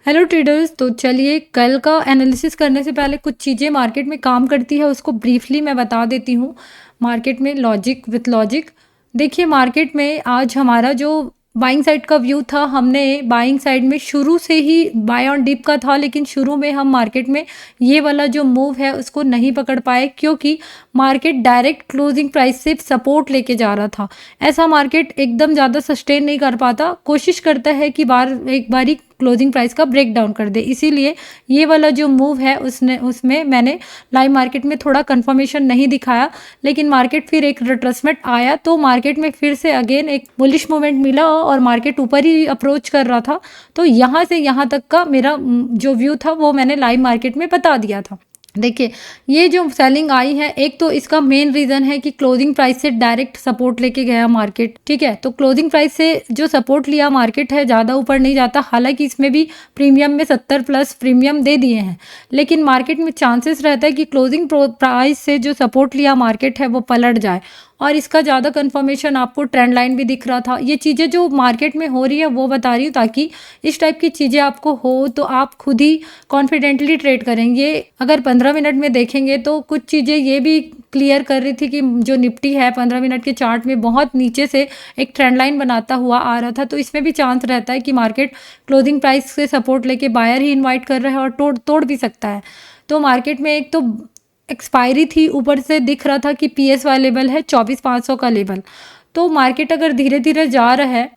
Hello traders. तो चलिए, कल का एनालिसिस करने से पहले कुछ चीज़ें मार्केट में काम करती है उसको ब्रीफली मैं बता देती हूँ। मार्केट में लॉजिक विथ लॉजिक। देखिए, मार्केट में आज हमारा जो बाइंग साइड का व्यू था, हमने बाइंग साइड में शुरू से ही बाय ऑन डिप का था, लेकिन शुरू में हम मार्केट में ये वाला जो मूव है उसको नहीं पकड़ पाए, क्योंकि मार्केट डायरेक्ट क्लोजिंग प्राइस से सपोर्ट लेके जा रहा था। ऐसा मार्केट एकदम ज़्यादा सस्टेन नहीं कर पाता, कोशिश करता है कि एक बारी क्लोजिंग प्राइस का ब्रेक डाउन कर दे। इसीलिए ये वाला जो मूव है उसमें मैंने लाइव मार्केट में थोड़ा कंफर्मेशन नहीं दिखाया, लेकिन मार्केट फिर एक रिट्रेसमेंट आया तो मार्केट में फिर से अगेन एक बुलिश मूवमेंट मिला और मार्केट ऊपर ही अप्रोच कर रहा था। तो यहाँ से यहाँ तक का मेरा जो व्यू था वो मैंने लाइव मार्केट में बता दिया था। देखिए, ये जो सेलिंग आई है, एक तो इसका मेन रीज़न है कि क्लोजिंग प्राइस से डायरेक्ट सपोर्ट लेके गया मार्केट। ठीक है, तो क्लोजिंग प्राइस से जो सपोर्ट लिया मार्केट है, ज़्यादा ऊपर नहीं जाता। हालांकि इसमें भी प्रीमियम में 70 प्लस प्रीमियम दे दिए हैं, लेकिन मार्केट में चांसेस रहता है कि क्लोजिंग प्राइस से जो सपोर्ट लिया मार्केट है वो पलट जाए। और इसका ज़्यादा कंफर्मेशन आपको ट्रेंड लाइन भी दिख रहा था। ये चीज़ें जो मार्केट में हो रही है वो बता रही हूँ, ताकि इस टाइप की चीज़ें आपको हो तो आप खुद ही कॉन्फिडेंटली ट्रेड करेंगे। अगर 15 मिनट में देखेंगे तो कुछ चीज़ें ये भी क्लियर कर रही थी कि जो निफ्टी है 15 मिनट के चार्ट में बहुत नीचे से एक ट्रेंड लाइन बनाता हुआ आ रहा था। तो इसमें भी चांस रहता है कि मार्केट क्लोजिंग प्राइस से सपोर्ट लेके बायर ही इन्वाइट कर रहा है और तोड़ भी सकता है। तो मार्केट में एक तो एक्सपायरी थी, ऊपर से दिख रहा था कि PSY लेवल है 24,500 का लेवल। तो मार्केट अगर धीरे धीरे जा रहा है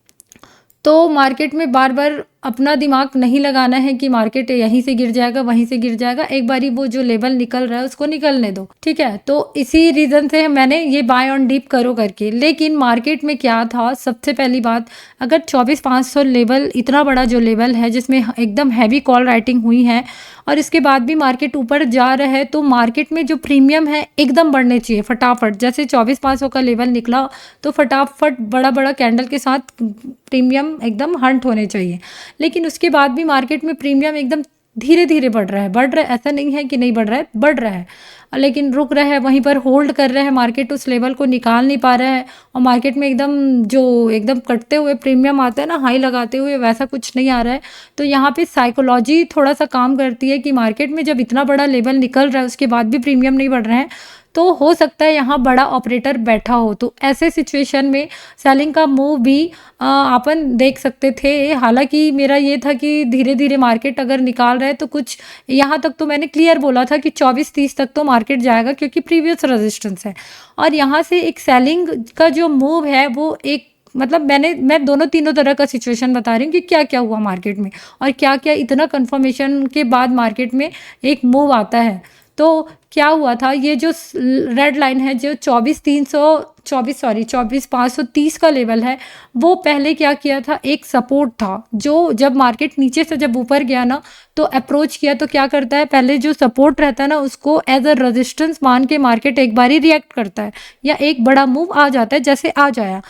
तो मार्केट में बार बार अपना दिमाग नहीं लगाना है कि मार्केट यहीं से गिर जाएगा वहीं से गिर जाएगा। एक बारी वो जो लेवल निकल रहा है उसको निकलने दो। ठीक है, तो इसी रीज़न से मैंने ये बाय ऑन डीप करो करके। लेकिन मार्केट में क्या था, सबसे पहली बात, अगर 24,500 लेवल इतना बड़ा जो लेवल है जिसमें एकदम हैवी कॉल राइटिंग हुई है और इसके बाद भी मार्केट ऊपर जा रहा है, तो मार्केट में जो प्रीमियम है एकदम बढ़ने चाहिए फटाफट। जैसे 24,500 का लेवल निकला तो फटाफट बड़ा बड़ा कैंडल के साथ प्रीमियम एकदम हंट होने चाहिए। लेकिन उसके बाद भी मार्केट में प्रीमियम एकदम धीरे धीरे बढ़ रहा है। ऐसा नहीं है कि नहीं बढ़ रहा है, बढ़ रहा है, लेकिन रुक रहा है, वहीं पर होल्ड कर रहा है। मार्केट उस लेवल को निकाल नहीं पा रहा है और मार्केट में एकदम कटते हुए प्रीमियम आता है ना, हाई लगाते हुए, वैसा कुछ नहीं आ रहा है। तो यहाँ पे साइकोलॉजी थोड़ा सा काम करती है कि मार्केट में जब इतना बड़ा लेवल निकल रहा है उसके बाद भी प्रीमियम नहीं बढ़ रहे हैं, तो हो सकता है यहाँ बड़ा ऑपरेटर बैठा हो। तो ऐसे सिचुएशन में सेलिंग का मूव भी अपन देख सकते थे। हालांकि मेरा ये था कि धीरे धीरे मार्केट अगर निकाल रहा है तो कुछ यहाँ तक तो मैंने क्लियर बोला था कि 24-30 तक तो मार्केट जाएगा, क्योंकि प्रीवियस रेजिस्टेंस है। और यहाँ से एक सेलिंग का जो मूव है वो एक मतलब मैं दोनों तीनों तरह का सिचुएशन बता रही हूँ कि क्या क्या हुआ मार्केट में और क्या क्या इतना कंफर्मेशन के बाद मार्केट में एक मूव आता है। तो क्या हुआ था, ये जो रेड लाइन है जो 24,530 का लेवल है, वो पहले क्या किया था, एक सपोर्ट था। जो जब मार्केट नीचे से जब ऊपर गया ना तो अप्रोच किया, तो क्या करता है, पहले जो सपोर्ट रहता है ना उसको एज अ रेजिस्टेंस मान के मार्केट एक बार ही रिएक्ट करता है या एक बड़ा मूव आ जाता है, जैसे आज आया।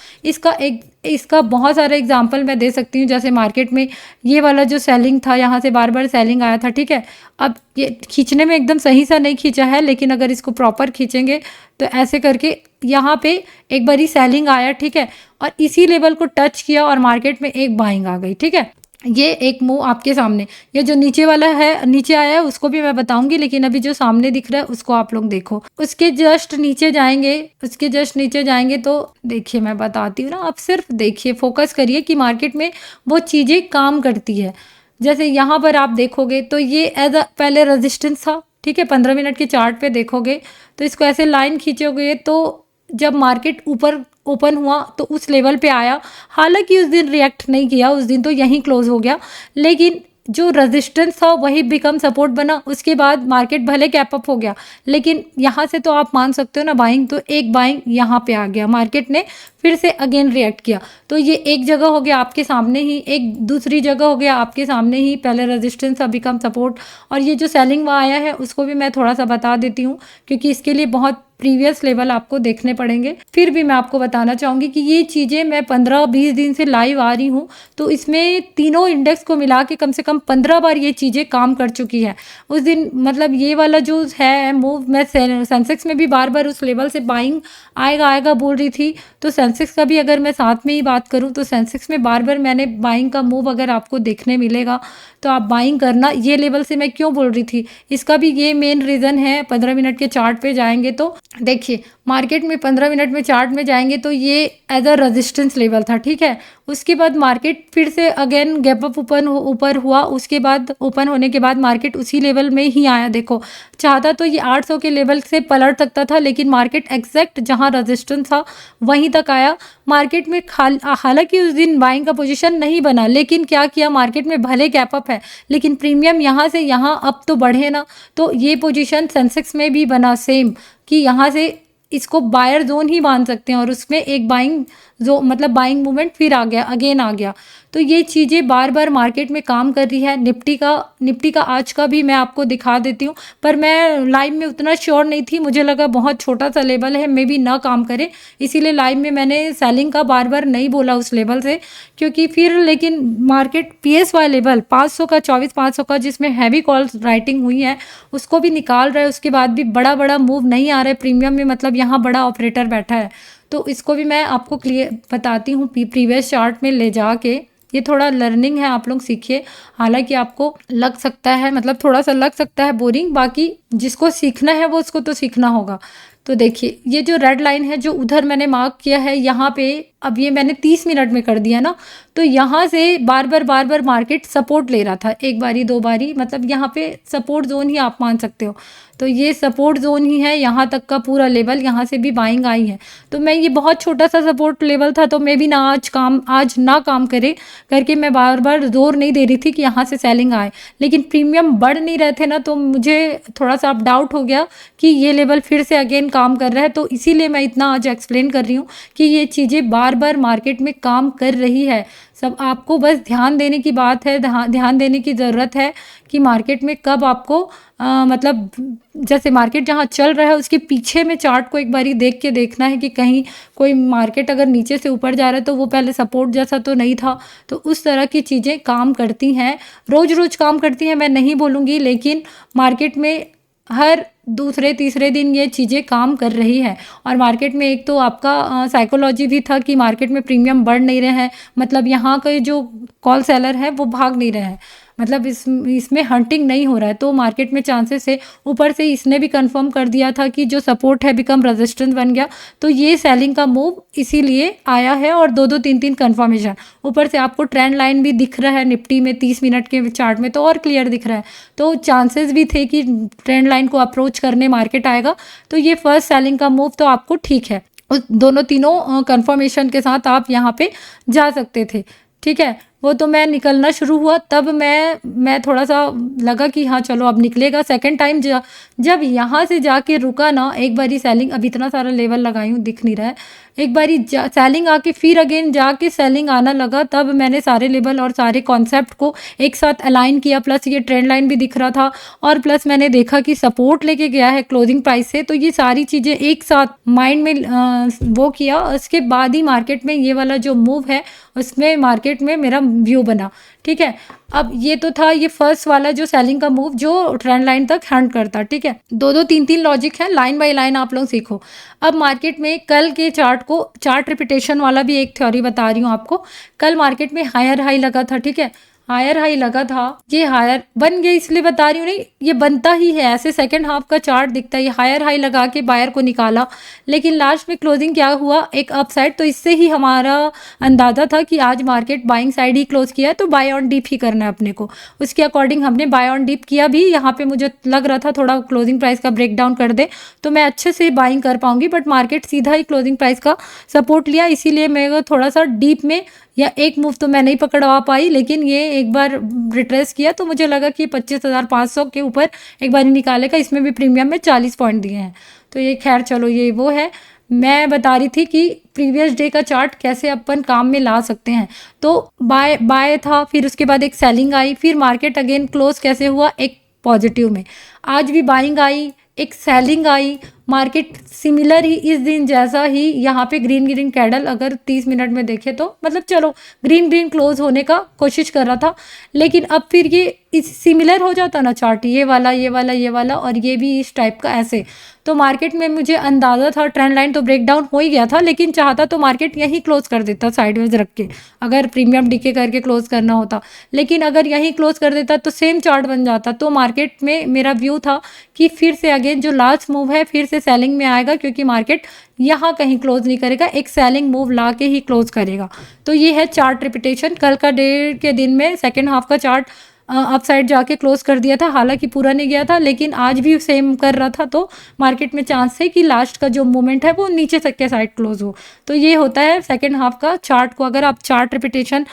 इसका बहुत सारे एग्जांपल मैं दे सकती हूँ। जैसे मार्केट में ये वाला जो सेलिंग था, यहाँ से बार बार सेलिंग आया था। ठीक है, अब ये खींचने में एकदम सही सा नहीं खींचा है, लेकिन अगर इसको प्रॉपर खींचेंगे तो ऐसे करके यहाँ पे एक बारी सेलिंग आया। ठीक है, और इसी लेवल को टच किया और मार्केट में एक बाइंग आ गई। ठीक है, ये एक मूव आपके सामने। ये जो नीचे वाला है, नीचे आया है, उसको भी मैं बताऊंगी, लेकिन अभी जो सामने दिख रहा है उसको आप लोग देखो। उसके जस्ट नीचे जाएंगे तो देखिए, मैं बताती हूँ ना, आप सिर्फ देखिए, फोकस करिए कि मार्केट में वो चीज़ें काम करती है। जैसे यहाँ पर आप देखोगे तो ये एज अ पहले रेजिस्टेंस था। ठीक है, 15 मिनट के चार्ट पे देखोगे तो इसको ऐसे लाइन खींचोगे तो जब मार्केट ऊपर ओपन हुआ तो उस लेवल पे आया। हालांकि उस दिन रिएक्ट नहीं किया, उस दिन तो यहीं क्लोज हो गया, लेकिन जो रेजिस्टेंस था वही बिकम सपोर्ट बना। उसके बाद मार्केट भले कैप अप हो गया, लेकिन यहाँ से तो आप मान सकते हो ना बाइंग, तो एक बाइंग यहाँ पे आ गया, मार्केट ने फिर से अगेन रिएक्ट किया। तो ये एक जगह हो गया आपके सामने ही, एक दूसरी जगह हो गया आपके सामने ही, पहले रेजिस्टेंस अब बिकम सपोर्ट। और ये जो सेलिंग वहाँ आया है उसको भी मैं थोड़ा सा बता देती हूँ, क्योंकि इसके लिए बहुत प्रीवियस लेवल आपको देखने पड़ेंगे। फिर भी मैं आपको बताना चाहूँगी कि ये चीज़ें मैं 15-20 दिन से लाइव आ रही हूँ, तो इसमें तीनों इंडेक्स को मिला के कम से कम 15 बार ये चीज़ें काम कर चुकी है। उस दिन मतलब ये वाला जो है मूव, मैं सेंसेक्स में भी बार बार उस लेवल से बाइंग आएगा बोल रही थी, तो सेंसेक्स सेंसेक्स का भी अगर मैं साथ में ही बात करूँ तो सेंसेक्स में बार-बार मैंने बाइंग का मूव अगर आपको देखने मिलेगा, तो आप बाइंग करना। ये लेवल से मैं क्यों बोल रही थी, इसका भी ये मेन रीज़न है। 15 मिनट के चार्ट पे जाएँगे तो देखिए, मार्केट में 15 मिनट में चार्ट में जाएँगे तो ये एज़ अ रेजिस्टेंस लेवल था, ठीक है? उसके बाद मार्केट फिर से अगेन गैप अप ऊपर हुआ, उसके बाद ओपन होने के बाद मार्केट उसी लेवल में ही आया। देखो, चाहता तो ये 800 के लेवल से पलट सकता था, लेकिन मार्केट एग्जैक्ट जहां रेजिस्टेंस था वहीं तक आया। मार्केट में हालांकि उस दिन बाइंग का पोजीशन नहीं बना, लेकिन क्या किया, मार्केट में भले गैप अप है लेकिन प्रीमियम यहाँ से यहाँ अप तो बढ़े ना। तो ये पोजीशन सेंसेक्स में भी बना सेम, कि यहाँ से इसको बायर जोन ही मान सकते हैं, और उसमें एक बाइंग जो मतलब बाइंग मूवमेंट फिर आ गया, अगेन आ गया। तो ये चीज़ें बार बार मार्केट में काम कर रही है। निफ्टी का आज का भी मैं आपको दिखा देती हूँ, पर मैं लाइव में उतना श्योर नहीं थी, मुझे लगा बहुत छोटा सा लेवल है, मे बी ना काम करे, इसीलिए लाइव में मैंने सेलिंग का बार बार नहीं बोला उस लेवल से, क्योंकि फिर लेकिन मार्केट PSY लेवल 500 का 24,500 का जिसमें हैवी कॉल्स राइटिंग हुई है उसको भी निकाल रहा है। उसके बाद भी बड़ा बड़ा मूव नहीं आ रहा है प्रीमियम में, मतलब यहाँ बड़ा ऑपरेटर बैठा है। तो इसको भी मैं आपको क्लियर बताती हूँ प्रीवियस चार्ट में ले जाके। ये थोड़ा लर्निंग है, आप लोग सीखिए। हालांकि आपको लग सकता है, मतलब थोड़ा सा लग सकता है बोरिंग, बाकी जिसको सीखना है वो उसको तो सीखना होगा। तो देखिए, ये जो रेड लाइन है जो उधर मैंने मार्क किया है यहाँ पे, अब ये मैंने 30 मिनट में कर दिया ना, तो यहाँ से बार बार मार्केट सपोर्ट ले रहा था, एक बारी दो बारी, मतलब यहाँ पे सपोर्ट जोन ही आप मान सकते हो। तो ये सपोर्ट जोन ही है, यहाँ तक का पूरा लेवल, यहाँ से भी बाइंग आई है। तो मैं ये बहुत छोटा सा सपोर्ट लेवल था, तो मैं भी ना आज ना काम करे करके मैं बार बार जोर नहीं दे रही थी कि यहाँ से सेलिंग आए, लेकिन प्रीमियम बढ़ नहीं रहे थे ना, तो मुझे थोड़ा सा अब डाउट हो गया कि ये लेवल फिर से अगेन काम कर रहा है। तो इसीलिए मैं इतना आज एक्सप्लेन कर रही हूँ कि ये चीज़ें बार बार मार्केट में काम कर रही है। सब आपको बस ध्यान देने की बात है, ध्यान देने की ज़रूरत है कि मार्केट में कब आपको मतलब जैसे मार्केट जहाँ चल रहा है उसके पीछे में चार्ट को एक बारी देख के देखना है कि कहीं कोई मार्केट अगर नीचे से ऊपर जा रहा है तो वो पहले सपोर्ट जैसा तो नहीं था। तो उस तरह की चीज़ें काम करती हैं, रोज़ रोज़ काम करती हैं मैं नहीं बोलूँगी, लेकिन मार्केट में हर दूसरे तीसरे दिन ये चीज़ें काम कर रही है। और मार्केट में एक तो आपका साइकोलॉजी भी था कि मार्केट में प्रीमियम बढ़ नहीं रहे हैं, मतलब यहाँ के जो कॉल सेलर है वो भाग नहीं रहे हैं, मतलब इसमें हंटिंग नहीं हो रहा है। तो मार्केट में चांसेस है, ऊपर से इसने भी कंफर्म कर दिया था कि जो सपोर्ट है बिकम रेजिस्टेंस बन गया। तो ये सेलिंग का मूव इसीलिए आया है, और दो दो तीन तीन कंफर्मेशन, ऊपर से आपको ट्रेंड लाइन भी दिख रहा है निफ्टी में 30 मिनट के चार्ट में, तो और क्लियर दिख रहा है। तो चांसेस भी थे कि ट्रेंड लाइन को अप्रोच करने मार्केट आएगा। तो ये फर्स्ट सेलिंग का मूव तो आपको ठीक है, उस दोनों तीनों कंफर्मेशन के साथ आप यहाँ पे जा सकते थे, ठीक है। वो तो मैं निकलना शुरू हुआ तब मैं थोड़ा सा लगा कि हाँ चलो अब निकलेगा। सेकंड टाइम जब यहाँ से जाके रुका ना, एक बारी सेलिंग, अब इतना सारा लेवल लगाई हूँ दिख नहीं रहा है, एक बारी सेलिंग आके फिर अगेन जाके सेलिंग आना लगा, तब मैंने सारे लेवल और सारे कॉन्सेप्ट को एक साथ अलाइन किया। प्लस ये ट्रेंड लाइन भी दिख रहा था, और प्लस मैंने देखा कि सपोर्ट लेके गया है क्लोजिंग प्राइस से। तो ये सारी चीज़ें एक साथ माइंड में वो किया, उसके बाद ही मार्केट में ये वाला जो मूव है उसमें मार्केट में मेरा व्यू बना, ठीक है। अब ये तो था ये फर्स्ट वाला जो सेलिंग का मूव जो ट्रेंड लाइन तक हैंड करता, ठीक है। दो दो तीन तीन लॉजिक है, लाइन बाय लाइन आप लोग सीखो। अब मार्केट में कल के चार्ट रिपीटेशन वाला भी एक थ्योरी बता रही हूँ आपको। कल मार्केट में हायर हाई लगा था, ठीक है, हायर हाई लगा था, ये हायर बन गया इसलिए बता रही हूँ, नहीं ये बनता ही है ऐसे, सेकंड हाफ का चार्ट दिखता है। ये हायर हाई लगा के बायर को निकाला, लेकिन लास्ट में क्लोजिंग क्या हुआ, एक अपसाइड। तो इससे ही हमारा अंदाजा था कि आज मार्केट बाइंग साइड ही क्लोज किया है, तो बाय ऑन डीप ही करना है अपने को। उसके अकॉर्डिंग हमने बाय ऑन डीप किया भी। यहाँ पे मुझे लग रहा था थोड़ा क्लोजिंग प्राइस का ब्रेक डाउन कर दे तो मैं अच्छे से बाइंग कर पाऊंगी, बट मार्केट सीधा ही क्लोजिंग प्राइस का सपोर्ट लिया, इसीलिए मैं थोड़ा सा डीप में या एक मूव तो मैं नहीं पकड़वा पाई, लेकिन ये एक बार रिट्रेस किया तो मुझे लगा कि 25,500 के ऊपर एक बार निकालेगा। इसमें भी प्रीमियम में 40 पॉइंट दिए हैं, तो ये खैर चलो ये वो है। मैं बता रही थी कि प्रीवियस डे का चार्ट कैसे अपन काम में ला सकते हैं। तो बाय था, फिर उसके बाद एक सेलिंग आई, फिर मार्केट अगेन क्लोज कैसे हुआ, एक पॉजिटिव में। आज भी बाइंग आई, एक सेलिंग आई, मार्केट सिमिलर ही इस दिन जैसा ही यहाँ पे ग्रीन ग्रीन कैंडल अगर 30 मिनट में देखे तो मतलब चलो ग्रीन ग्रीन क्लोज होने का कोशिश कर रहा था, लेकिन अब फिर ये इस सिमिलर हो जाता ना चार्ट, ये वाला ये वाला ये वाला और ये भी इस टाइप का ऐसे, तो मार्केट में मुझे अंदाज़ा था ट्रेंड लाइन तो ब्रेक डाउन हो ही गया था, लेकिन चाहता तो मार्केट यहीं क्लोज कर देता साइडवेज रख के, अगर प्रीमियम डीके करके क्लोज करना होता, लेकिन अगर यहीं क्लोज कर देता तो सेम चार्ट बन जाता। तो मार्केट में मेरा व्यू था कि फिर से अगेन जो लास्ट मूव है फिर से सेलिंग में आएगा, क्योंकि मार्केट यहाँ कहीं क्लोज नहीं करेगा, एक सेलिंग मूव ला के ही क्लोज करेगा। तो ये है चार्ट रिपीटेशन। कल का डे के दिन में सेकेंड हाफ का चार्ट अपसाइड जाके क्लोज कर दिया था, हालांकि पूरा नहीं गया था, लेकिन आज भी सेम कर रहा था, तो मार्केट में चांस है कि लास्ट का जो मूवमेंट है वो नीचे तक के साइड क्लोज हो। तो ये होता है सेकेंड हाफ का चार्ट को, अगर आप चार्ट रिपीटेशन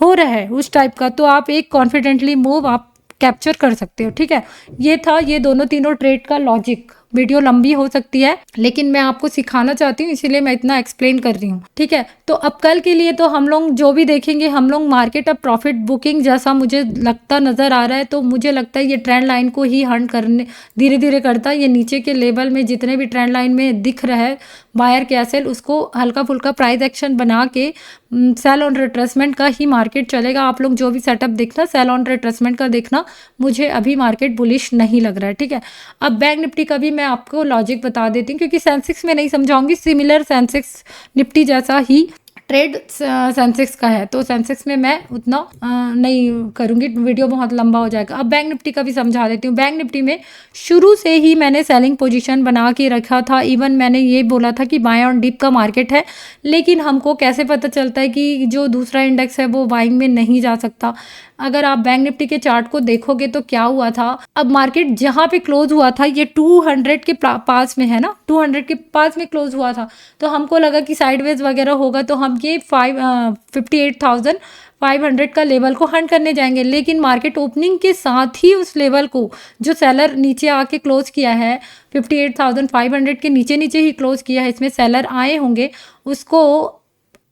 हो रहा है उस टाइप का तो आप एक कॉन्फिडेंटली मूव आप कैप्चर कर सकते हो। ठीक है, ये था ये दोनों तीनों ट्रेड का लॉजिक। वीडियो लंबी हो सकती है लेकिन मैं आपको सिखाना चाहती हूँ, इसीलिए मैं इतना एक्सप्लेन कर रही हूँ। ठीक है, तो अब कल के लिए तो हम लोग जो भी देखेंगे, हम लोग मार्केट अब प्रॉफिट बुकिंग जैसा मुझे लगता नज़र आ रहा है, तो मुझे लगता है ये ट्रेंड लाइन को ही हंट करने धीरे धीरे करता है। ये नीचे के लेवल में जितने भी ट्रेंड लाइन में दिख रहा है बायर कैसल, उसको हल्का फुल्का प्राइस एक्शन बना के सेल ऑन रिट्रेसमेंट का ही मार्केट चलेगा। आप लोग जो भी सेटअप देखना सेल ऑन रिट्रेसमेंट का देखना, मुझे अभी मार्केट बुलिश नहीं लग रहा है। ठीक है, अब बैंक निफ्टी का भी मैं आपको लॉजिक बता देती हूँ, क्योंकि सेंसेक्स में नहीं समझाऊंगी, सिमिलर सेंसेक्स निफ्टी जैसा ही ट्रेड सेंसेक्स का है, तो सेंसेक्स में मैं उतना नहीं करूँगी, वीडियो बहुत लंबा हो जाएगा। अब बैंक निफ्टी का भी समझा देती हूँ। बैंक निफ्टी में शुरू से ही मैंने सेलिंग पोजीशन बना के रखा था, इवन मैंने ये बोला था कि बाय ऑन डिप का मार्केट है, लेकिन हमको कैसे पता चलता है कि जो दूसरा इंडेक्स है वो बाइंग में नहीं जा सकता। अगर आप बैंक निफ्टी के चार्ट को देखोगे तो क्या हुआ था, अब मार्केट जहाँ पे क्लोज हुआ था ये 200 के पास में है ना, 200 के पास में क्लोज हुआ था, तो हमको लगा कि साइडवेज वगैरह होगा, तो हम ये 58,500 का लेवल को हंट करने जाएंगे। लेकिन मार्केट ओपनिंग के साथ ही उस लेवल को जो सेलर नीचे आके क्लोज किया है 58,500 के नीचे नीचे ही क्लोज किया है, इसमें सेलर आए होंगे, उसको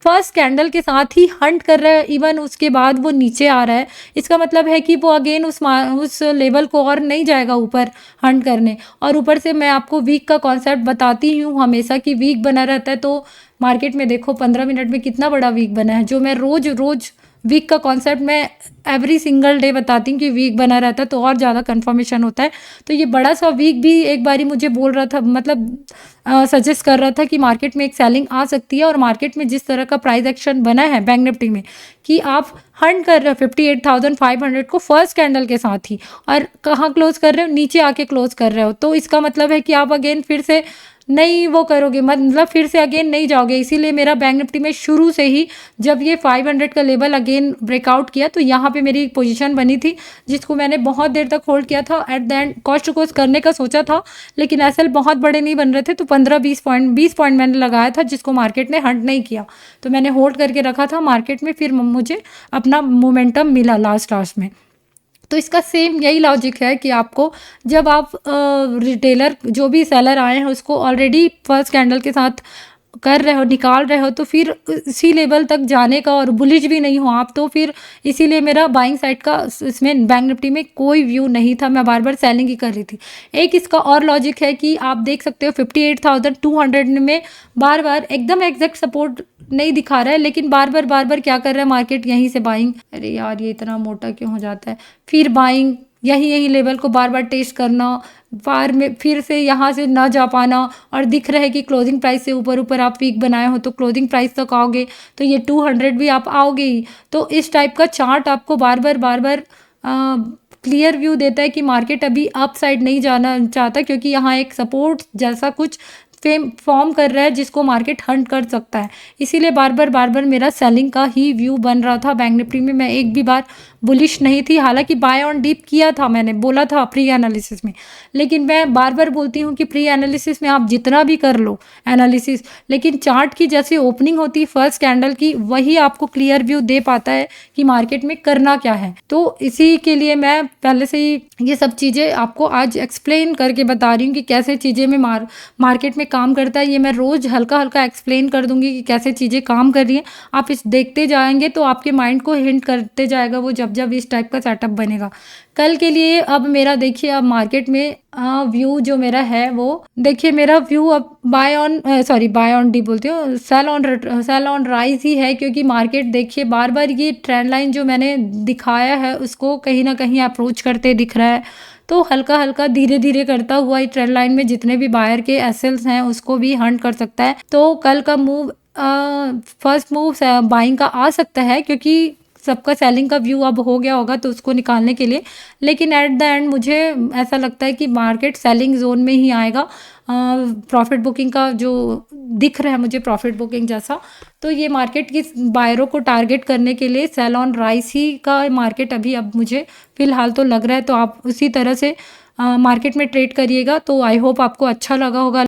फर्स्ट कैंडल के साथ ही हंट कर रहा है, इवन उसके बाद वो नीचे आ रहा है। इसका मतलब है कि वो अगेन उस लेवल को और नहीं जाएगा ऊपर हंट करने। और ऊपर से मैं आपको वीक का कॉन्सेप्ट बताती हूँ हमेशा कि वीक बना रहता है, तो मार्केट में देखो 15 मिनट में कितना बड़ा वीक बना है, जो मैं रोज रोज वीक का कॉन्सेप्ट मैं एवरी सिंगल डे बताती हूँ कि वीक बना रहता है, तो और ज़्यादा कंफर्मेशन होता है। तो ये बड़ा सा वीक भी एक बारी मुझे बोल रहा था, मतलब सजेस्ट कर रहा था कि मार्केट में एक सेलिंग आ सकती है, और मार्केट में जिस तरह का प्राइस एक्शन बना है बैंक निफ्टी में कि आप हंट कर रहे हो 58,500 को फर्स्ट कैंडल के साथ ही, और कहाँ क्लोज कर रहे हो, नीचे आके क्लोज कर रहे हो, तो इसका मतलब है कि आप अगेन फिर से नहीं वो करोगे, मतलब फिर से अगेन नहीं जाओगे। इसीलिए मेरा बैंक निफ्टी में शुरू से ही जब ये 500 का लेवल अगेन ब्रेकआउट किया तो यहाँ पे मेरी एक पोजीशन बनी थी, जिसको मैंने बहुत देर तक होल्ड किया था। At the end cost to cost करने का सोचा था, लेकिन एसएल बहुत बड़े नहीं बन रहे थे, तो 15-20 पॉइंट मैंने लगाया था, जिसको मार्केट ने हंट नहीं किया, तो मैंने होल्ड करके रखा था मार्केट में। फिर मुझे अपना मोमेंटम मिला लास्ट में। तो इसका सेम यही लॉजिक है कि आपको जब आप रिटेलर जो भी सेलर आए हैं उसको ऑलरेडी फर्स्ट कैंडल के साथ कर रहे हो, निकाल रहे हो, तो फिर इसी लेवल तक जाने का, और बुलिश भी नहीं हो आप, तो फिर इसीलिए मेरा बाइंग साइड का इसमें बैंक निफ्टी में कोई व्यू नहीं था, मैं बार बार सेलिंग ही कर रही थी। एक इसका और लॉजिक है कि आप देख सकते हो 58,200 में बार बार एकदम एग्जैक्ट सपोर्ट नहीं दिखा रहा है, लेकिन बार बार क्या कर रहा है मार्केट, यहीं से बाइंग, अरे यार ये इतना मोटा क्यों हो जाता है, फिर बाइंग, यही लेवल को बार बार टेस्ट करना, बार में फिर से यहाँ से ना जा पाना, और दिख रहा है कि क्लोजिंग प्राइस से ऊपर आप वीक बनाए हो तो क्लोजिंग प्राइस तक आओगे, तो ये 200 भी आप आओगे ही। तो इस टाइप का चार्ट आपको बार बार क्लियर व्यू देता है कि मार्केट अभी अप साइड नहीं जाना चाहता, क्योंकि यहाँ एक सपोर्ट जैसा कुछ फॉर्म कर रहा है जिसको मार्केट हंट कर सकता है। इसीलिए बार बार मेरा सेलिंग का ही व्यू बन रहा था बैंक निफ्टी में। मैं एक भी बार बुलिश नहीं थी, हालांकि बाय ऑन डीप किया था, मैंने बोला था प्री एनालिसिस में, लेकिन मैं बार बार बोलती हूँ कि प्री एनालिसिस में आप जितना भी कर लो एनालिसिस, लेकिन चार्ट की जैसे ओपनिंग होती है फर्स्ट कैंडल की, वही आपको क्लियर व्यू दे पाता है कि मार्केट में करना क्या है। तो इसी के लिए मैं पहले से ही ये सब चीज़ें आपको आज एक्सप्लेन करके बता रही हूँ कि कैसे चीज़ें में मार्केट में काम करता है, ये मैं रोज़ हल्का-हल्का एक्सप्लेन कर दूँगी कि कैसे चीज़ें काम कर रही हैं। आप इस देखते जाएँगे तो आपके माइंड को हिंट करते जाएगा वो जब-जब इस टाइप का सेटअप बनेगा। कल के लिए अब मेरा देखिए अब मार्केट में व्यू जो मेरा है वो देखिए मेरा व्यू अब बाय ऑन डी बोलती हूँ, सेल ऑन राइज़ ही है, क्योंकि मार्केट देखिए बार-बार ये ट्रेंड लाइन जो मैंने दिखाया है उसको कहीं न कहीं अप्रोच करते दिख रहा है। तो हल्का-हल्का, धीरे-धीरे करता हुआ ये ट्रेंड लाइन में जितने भी बायर के एसएल्स हैं उसको भी हंट कर सकता है। तो कल का मूव फर्स्ट मूव बाइंग का आ सकता है, क्योंकि सबका सेलिंग का व्यू अब हो गया होगा तो उसको निकालने के लिए। लेकिन एट द एंड मुझे ऐसा लगता है कि मार्केट सेलिंग ज़ोन में ही आएगा। प्रॉफिट बुकिंग का जो दिख रहा है मुझे प्रॉफिट बुकिंग जैसा, तो ये मार्केट किस बायरों को टारगेट करने के लिए सेल ऑन राइस ही का मार्केट अभी अब मुझे फ़िलहाल तो लग रहा है। तो आप उसी तरह से मार्केट में ट्रेड करिएगा। तो आई होप आपको अच्छा लगा होगा।